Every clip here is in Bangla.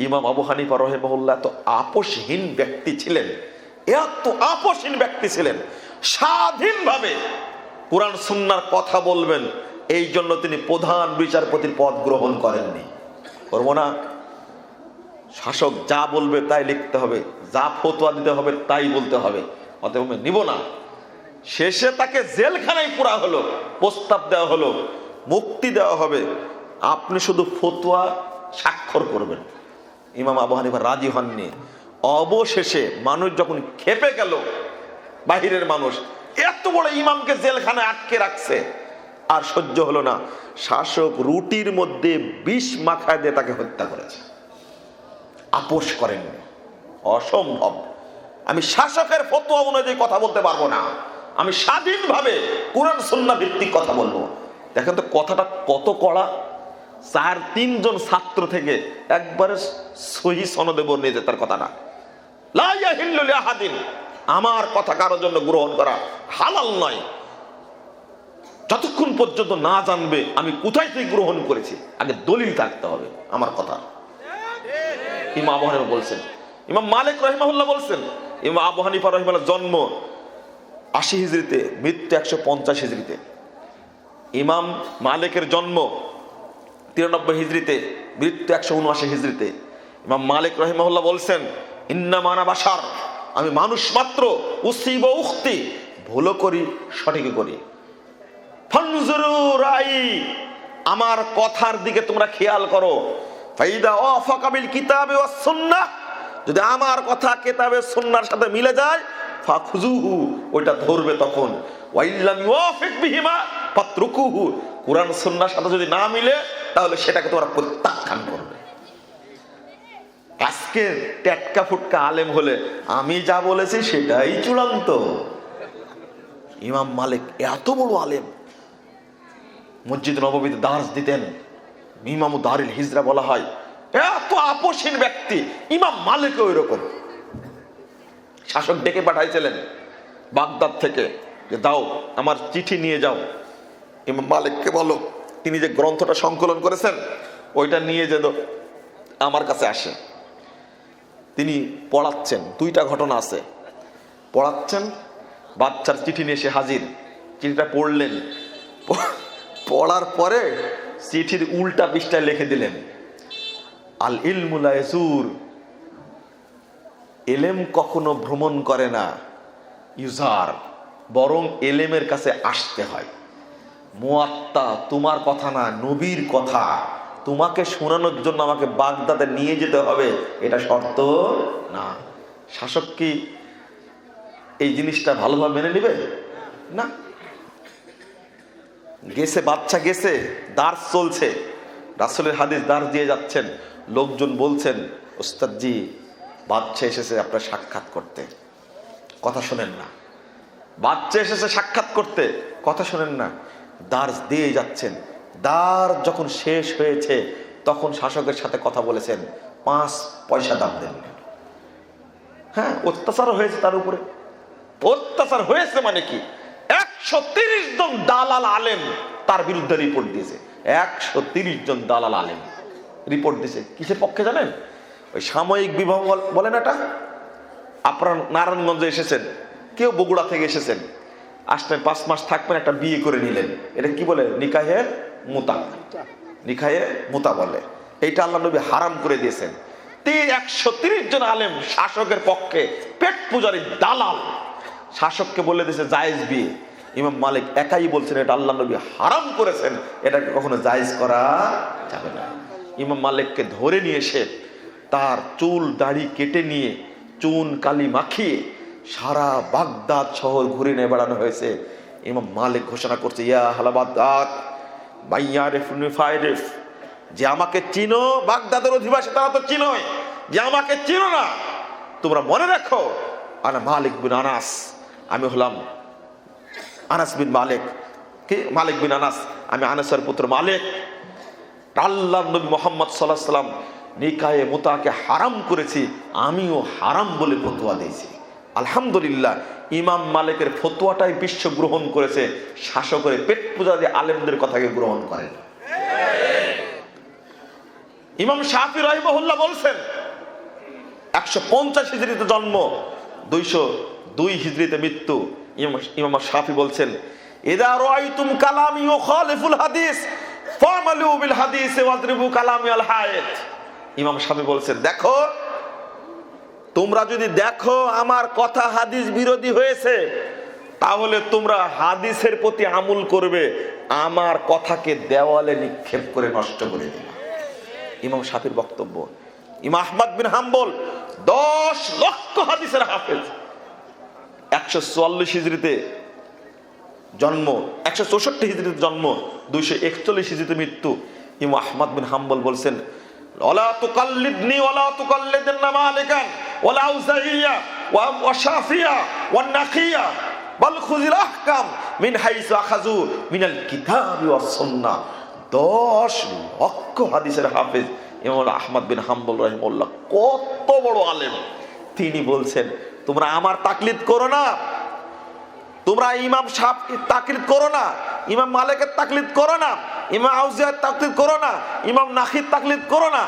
ইমাম আবু হানিফা রাহিমাহুল্লাহ তো আপোষহীন ব্যক্তি ছিলেন, এত আপোষহীন ব্যক্তি ছিলেন, স্বাধীনভাবে কুরআন সুন্নাহর কথা বলবেন, এই জন্য তিনি প্রধান বিচারপতির পদ গ্রহণ করেননি। করবো না, শাসক যা বলবে তাই লিখতে হবে, যা ফতোয়া দিতে হবে তাই বলতে হবে, অতএব নিব না। শেষে তাকে জেলখানায় পুরা হলো, প্রস্তাব দেওয়া হলো, মুক্তি দেওয়া হবে, আপনি শুধু ফতোয়া স্বাক্ষর করবেন। ইমাম আবু হানিফা রাজি হননি। অবশেষে মানুষ যখন খেপে গেল, বাহিরের মানুষ এত বড় ইমামকে জেলখানায় আটকে রাখছে, আর সহ্য হলো না, শাসক রুটির মধ্যে বিষ মাখায় দিয়ে তাকে হত্যা করেছে। আপোষ করেননি, অসম্ভব। আমি শাসকের ফতোয়া অনুযায়ী কথা বলতে পারবো না, আমি স্বাধীনভাবে কুরআন সুন্নাহ ভিত্তিক কথা বলবো। দেখেন তো কথাটা কত কড়া। 4-3 জন ছাত্র থেকে একবারে সহি সনদে বর্ণিত তার কথাটা, লা ইয়াহিল্লু লিআহাদিন, আমার কথা কারোর জন্য গ্রহণ করা হালাল নয় যতক্ষণ পর্যন্ত না জানবে আমি কোথায় থেকে গ্রহণ করেছি, আগে দলিল থাকতে হবে আমার কথা। ইমাম আবু হানিফা বলছেন। ইমাম মালিক রাহিমাহুল্লাহ বলছেন, ইমাম আবু হানিফা রাহিমাহুল্লাহ জন্ম 80 হিজরিতে, মৃত্যু 150 হিজরিতে। ইমাম মালিকের জন্ম 93 হিজরিতে, মৃত্যু 179 হিজরিতে। ইমাম মালিক রাহিমাহুল্লাহ বলছেন, ইন্নামা আনা বাশার, আমি মানুষ মাত্র, উসিব উখতি, ভুলও করি সঠিকই করি। ফানজুরু রাই, আমার কথার দিকে তোমরা খেয়াল করো। ফাইদা ওয়াফাকা বিল কিতাবি ওয়াস সুন্নাহ, যদি আমার কথা কিতাবে সুন্নাহর সাথে মিলে যায়, ফাখুযুহু, ওইটা ধরবে তখন। ওয়াইল্লাম ইউয়াফিক বিহিমা ফাতরুকুহু, কুরআন সুন্নাহর সাথে যদি না মিলে তাহলে সেটাকে তোমরা প্রত্যাখ্যান করবে। আজকে টেটকা ফুটকা আলেম হলে আমি যা বলেছি সেটাই চূড়ান্ত। ইমাম মালিক এত বড় আলেম, মসজিদ নববীতে দার্স দিতেন, ইমামু দারিল হিজরা বলা হয়, এত আপোষহীন ব্যক্তি। ইমাম মালিকও ওই রকম। শাসক ডেকে পাঠাইছিলেন বাগদাদ থেকে, যে দাও আমার চিঠি নিয়ে যাও, ইমাম মালিককে বলো তিনি যে গ্রন্থটা সংকলন করেছেন ওইটা নিয়ে যেত আমার কাছে আসে। তিনি পড়াচ্ছেন, 2টা ঘটনা আছে। পড়াচ্ছেন, বাচ্চার চিঠি নিয়ে এসে হাজির, চিঠিটা পড়লেন, পড়ার পরে চিঠির উল্টা পৃষ্ঠায় লিখে দিলেন, আল ইলমু লা ইয়াজুর, এলেম কখনো ভ্রমণ করে না, ইউজার, বরং এলেমের কাছে আসতে হয়। মুয়াত্তা তোমার কথা না, নবীর কথা, তোমাকে শোনানোর জন্য আমাকে বাগদাদে নিয়ে যেতে হবে, এটা শর্ত না। শাসক কি এই জিনিসটা ভালোভাবে মেনে নিবে? না। গেছে, বাচ্চা গেছে, দার্স চলছে, রাসূলের হাদিস দার্স দিয়ে যাচ্ছেন, লোকজন বলছেন, ওস্তাদজি বাচ্চা এসেছে আপনার সাক্ষাৎ করতে, কথা শোনেন না। বাচ্চা এসেছে সাক্ষাৎ করতে, কথা শোনেন না। দার্স দিয়ে যাচ্ছেন, দার্স যখন শেষ হয়েছে তখন শাসকের সাথে কথা বলেছেন, 5 পয়সা দাম দেন। হ্যাঁ, অত্যাচার হয়েছে তার উপরে। অত্যাচার হয়েছে মানে কি, 130 জন দালাল আলেম তার বিরুদ্ধে রিপোর্ট দিয়েছে। 130 জন দালাল আলেম রিপোর্ট দিয়েছে। কিসের পক্ষে জানেন? ওই সাময়িক বিবাহ বলেন, এটা আপনারা নারায়ণগঞ্জে এসেছেন, কেউ বগুড়া থেকে এসেছেন, আসলেন 5 মাস থাকবেন, একটা বিয়ে করে নিলেন, এটা কি বলে? নিকাহে মুতা। নিকাহে মুতা বলে। এইটা আল্লাহ নবী হারাম করে দিয়েছেন। 130 জন আলেম শাসকের পক্ষে, পেট পূজারী দালাল, শাসককে বলে দিয়েছে জায়েজ বিয়ে। ইমাম মালিক একাই বলছেন এটা আল্লাহ নবী হারাম করেছেন, এটাকে কখনো জায়েজ করা যাবে না। ইমাম মালিককে ধরে নিয়ে এসে তার চুল দাড়ি কেটে নিয়ে চুন কালি মাখিয়ে সারা বাগদাদ শহর ঘুরে নিয়ে বেড়ানো হয়েছে। ইমাম মালিক ঘোষণা করছে, ইয়া আহলা বাগদাদ মাইয়ারিফুনি ফাইরিফ, যে আমাকে চিনো, বাগদাদের অধিবাসী তারা তো চিনোই, যে আমাকে চিনো না তোমরা মনে রাখো, আনা মালিক বিন আনাস, আমি হলাম আনাস বিন মালিক। কি? মালিক বিন আনাস, আমি আনাসের পুত্র মালিক। আল্লাহ নবী মুহাম্মদ সাল্লাল্লাহু আলাইহি সাল্লাম নিকায়ে মুতাকে হারাম করেছি, আমিও হারাম বলে ফতোয়া দিয়েছি। আলহামদুলিল্লাহ, ইমাম মালিকের ফতোয়াটাই বিশ্ব গ্রহণ করেছে, শাসকের পেট পূজারী আলেমদের কথাকে গ্রহণ করেন। ইমাম শাফি রাহিমাহুল্লাহ বলছেন 150 হিজরিতে জন্ম, 202 হিজরিতে মৃত্যু। ইমাম শাফি বলছেন, ইদা রাআইতুম কালামি ইউখালিফুল হাদিস ফামালু বিল হাদিস ওয়াদরিবু কালামি আল হায়াত। ইমাম শাফি বলছেন, দেখো তোমরা যদি দেখো আমার কথা হাদিস বিরোধী হয়েছে, তাহলে তোমরা হাদিসের প্রতি আমল করবে, আমার কথাকে দেওয়ালে নিক্ষেপ করে নষ্ট করে দিবে। ইমাম শাফির বক্তব্য। ইমাম আহমদ বিন হাম্বল 10 লক্ষ হাদিসের হাফেজ, 144 হিজরিতে জন্ম, 164 হিজরিতে জন্ম, 241 হিজরিতে মৃত্যু। ইমাম আহমদ বিন হাম্বল বলছেন, ওয়ালা তুকাল্লিদনি ওয়ালা তুকাল্লিদনা মালিকান ওয়ালা আউজাইয়া ওয়া শাফিয়া ওয়া নাকিয়া বাল খুযিল আহকাম মিন হাইসু আখাযু মিনাল কিতাবি ওয়াস সুন্নাহ। 10 লক্ষ হাদিসের হাফেজ ইমাম আহমদ বিন হাম্বল রাহিমাহুল্লাহ কত বড় আলেম। তিনি বলছেন, তোমরা আমার তাকলিদ করো না, তোমরা ইমাম শাফির তাকলিদ করো না, ইমাম মালিকের তাকলিদ করো না, ইমাম আউজাইয়ার তাকলিদ করো না, ইমাম নাখির তাকলিদ করো না,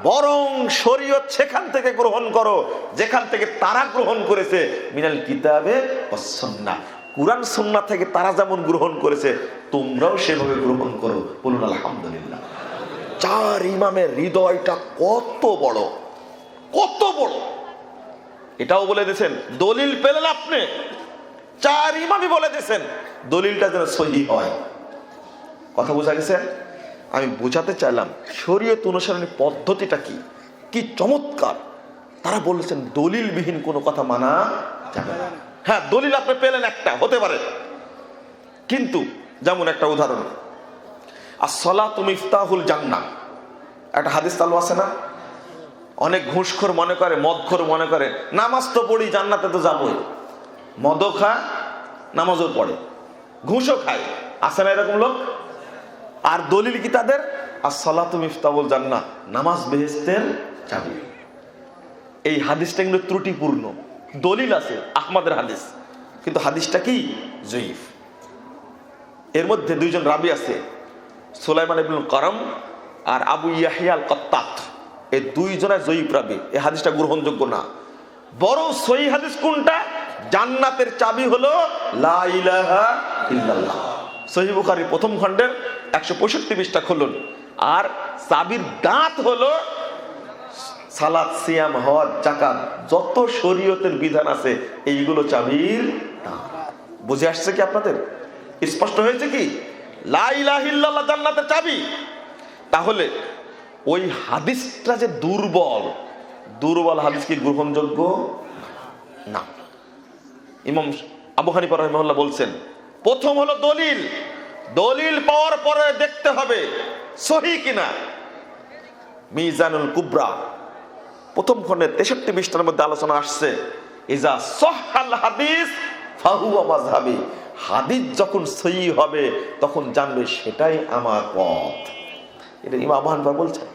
বরং শরীয়ত সেখান থেকে গ্রহণ করো যেখান থেকে তারা গ্রহণ করেছে, মিনাল কিতাবে ওয়াস সুন্নাহ, কুরআন সুন্নাহ থেকে তারা যেমন গ্রহণ করেছে তোমরাও সেভাবে গ্রহণ করো। বলুন আলহামদুলিল্লাহ। 4 ইমামের হৃদয়টা কত বড়, কত বড়, এটাও বলে দিয়েছেন। দলিল পেলেন আপনি, 4 ইমামই বলে দিয়েছেন দলিলটা যেন সহিহ হয়। কথা বোঝা গেছে? আমি বোঝাতে চাইলাম শরীয়ত অনুসরণের পদ্ধতিটা কি, কি চমৎকার। তারা বলেছেন দলিলবিহীন কোনো কথা মানা যাবে না। হ্যাঁ, দলিল আপনি পেলেন একটা, হতে পারে, কিন্তু যেমন একটা উদাহরণ, as-salatu মিফতাহুল জান্নাহ, একটা হাদিস চালু আছে না? অনেক ঘুষখোর মনে করে, মদখোর মনে করে নামাজ তো পড়ি, জান্নাতে তো যাবই, মদও খায়, নামাজও পড়ে, ঘুষও খায়, আছে না এরকম লোক? আর দলিল কি তাদের? as-salatu মিফতাহুল জান্নাহ, নামাজ বেহেশতের চাবি। এই হাদিসটা কিন্তু ত্রুটিপূর্ণ। দলিল আছে আহমদের হাদিস, কিন্তু হাদিসটা কি? জয়ীফ। এর মধ্যে 2 জন রাবি আছে, সুলাইমান ইবনুল কারাম আর আবু ইয়াহিয়া আল কাত্তাত। এই 2 জনের জয়ীফ রাবি। এই হাদিসটা গ্রহণযোগ্য না। বরং সহিহ হাদিস কোনটা? জান্নাতের চাবি হলো লা ইলাহা ইল্লাল্লাহ। সহিহ বুখারী প্রথম খণ্ডের 165 পৃষ্ঠা খুলুন। আর চাবির দাঁত হলো সালাত, সিয়াম, হজ, যাকাত, যত শরীয়তের বিধান আছে এইগুলো চাবির দাঁত। বুঝে আসছে কি আপনাদের? স্পষ্ট হয়েছে কি? লা ইলাহা ইল্লাল্লাহ জান্নাতের চাবি। তাহলে ওই হাদিসটা যে দুর্বল, দুর্বল হাদিস কি গ্রহণযোগ্য না? ইমাম আবু হানিফা রাহিমাহুল্লাহ বলছেন, প্রথম হলো দলিল, দলিল পাওয়ার পরে দেখতে হবে সহিহ কিনা। মিজানুল কুবরা প্রথম খণ্ডে 63 পৃষ্ঠার মধ্যে আলোচনা আসছে, ইজা সাহহাল হাদিস ফাহুয়া মাযহাবি, হাদিস যখন সহিহ হবে তখন জানবে সেটাই আমার পথ। এটা ইমাম আবু হানিফা বলছেন।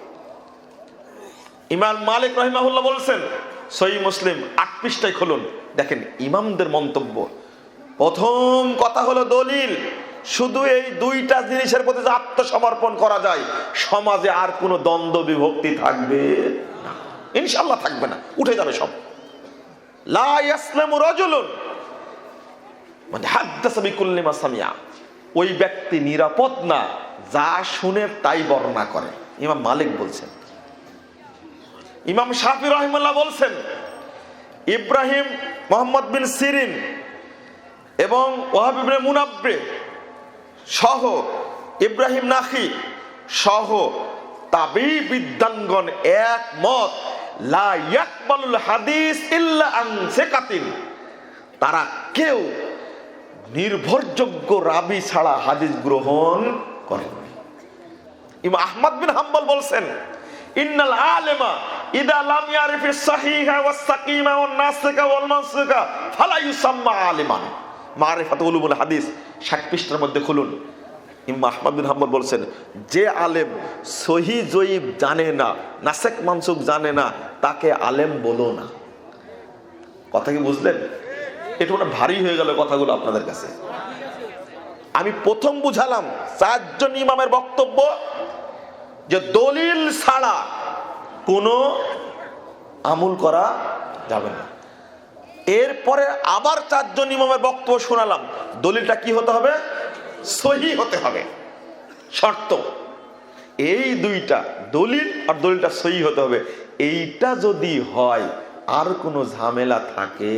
ইমাম মালিক রাহিমাহুল্লাহ বলছেন, সহিহ মুসলিম 8 পৃষ্ঠায় খুলুন, দেখেন ইমামদের মন্তব্য। প্রথম কথা হলো দলিল। শুধু এই 2টা জিনিসের প্রতি যে আত্মসমর্পণ করা যায়, সমাজে আর কোনো দ্বন্দ্ব বিভক্তি থাকবে না, ইনশাআল্লাহ থাকবে না, উঠে যাবে সব। লা ইয়াসলামু রাজুলুন মান হাদাসা বিকুল্লি মা সামিয়া, ওই ব্যক্তি নিরাপদ না যা শুনে তাই বর্ণনা করে। ইমাম মালিক বলছেন। ইমাম শাফি রাহিমাহুল্লাহ বলছেন, ইব্রাহিম মুহাম্মদ বিন সিরিন এবং ওয়াহাব ইবনে মুনাব্বে সহ, ইব্রাহিম নাখি সহ তাবী বিদ্বানগণ একমত, লা ইয়াকবালুল হাদিস ইল্লা আন সিকাতিন, তারা কেউ নির্ভরযোগ্য রাবি ছাড়া হাদিস গ্রহণ করে না। ইমাম আহমদ বিন হাম্বল বলছেন, ইন্নাল আলিমা ইদা লাম ইয়ারিফিস সাহিহা ওয়াস সাকিমা ওয়ান নাসিকা ওয়াল মানসুকা ফালা ইউসাম্মা আলিমান। মারিফাতুল উলুমুল হাদিস 60 পৃষ্ঠার মধ্যে খুলুন। ইমাম আহমদ বিন হাম্বল বলছেন, যে আলেম সহিহ জয়ীফ জানে না, নাসেক মানসুক জানে না, তাকে আলেম বলো না। কথা কি বুঝলেন? এটা মানে ভারী হয়ে গেল কথাগুলো আপনাদের কাছে। আমি প্রথম বুঝালাম 4 জন ইমামের বক্তব্য যে দলিল ছাড়া কোনো আমল করা যাবে না। এরপরে আবার 4 জন ইমামের বক্তব্য শোনালাম, দলিলটা কি হতে হবে? সহিহ হতে হবে, শর্ত এই দুইটা, দলিল আর দলিলটা সহিহ হতে হবে। এইটা যদি হয় আর কোনো ঝামেলা থাকে,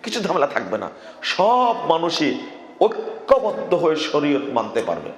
কিছু ঝামেলা থাকবে না, সব মানুষই ঐক্যবদ্ধ হয়ে শরীয়ত মানতে পারবে।